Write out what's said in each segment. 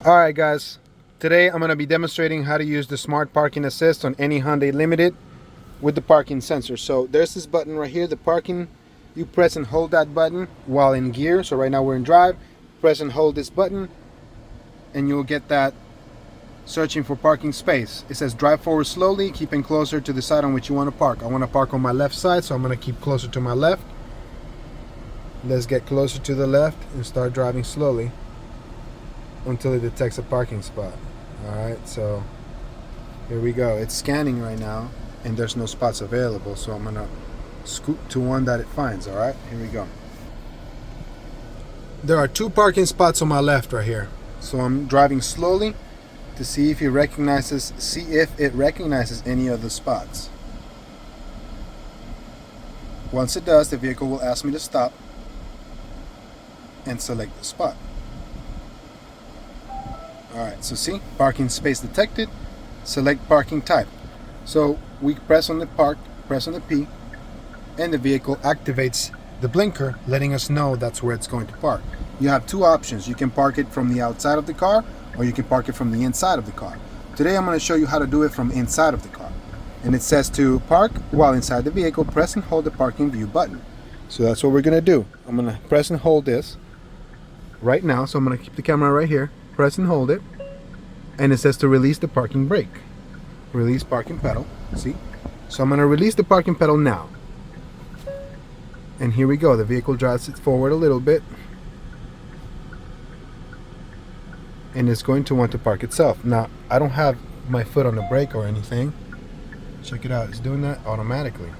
Alright guys, today I'm going to be demonstrating how to use the Smart Parking Assist on any Hyundai Limited with the parking sensor. So there's this button right here, the parking. You press and hold that button while in gear. So right now we're in drive. Press and hold this button and you'll get that searching for parking space. It says drive forward slowly, keeping closer to the side on which you want to park. I want to park on my left side, so I'm going to keep closer to my left. Let's get closer to the left and start driving slowly until it detects a parking spot. Alright, so here we go. It's scanning right now and there's no spots available, so I'm gonna scoot to one that it finds. Alright, here we go. There are 2 parking spots on my left right here, so I'm driving slowly to see if it recognizes any of the spots. Once it does, the vehicle will ask me to stop and select the spot. Alright, so see, parking space detected, select parking type. So we press on the park, press on the P, and the vehicle activates the blinker, letting us know that's where it's going to park. You have 2 options. You can park it from the outside of the car, or you can park it from the inside of the car. Today I'm going to show you how to do it from inside of the car. And it says to park while inside the vehicle, press and hold the parking view button. So that's what we're going to do. I'm going to press and hold this right now. So I'm going to keep the camera right here. Press and hold it, and it says to release the parking brake. Release parking pedal. See? So I'm going to release the parking pedal now. And here we go. The vehicle drives it forward a little bit, and it's going to want to park itself. Now, I don't have my foot on the brake or anything. Check it out. It's doing that automatically.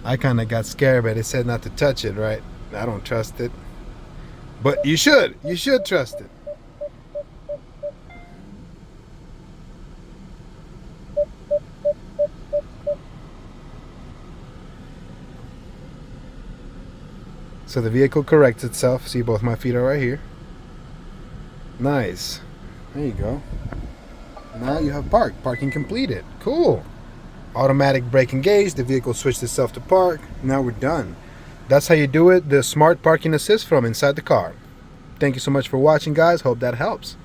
I kind of got scared, but it said not to touch it, right? I don't trust it. But you should. You should trust it. So the vehicle corrects itself. See, both my feet are right here. Nice. There you go. Now you have parked. Parking completed. Cool. Automatic brake engaged. The vehicle switched itself to park. Now we're done. That's how you do it. The Smart Parking Assist from inside the car. Thank you so much for watching, guys. Hope that helps.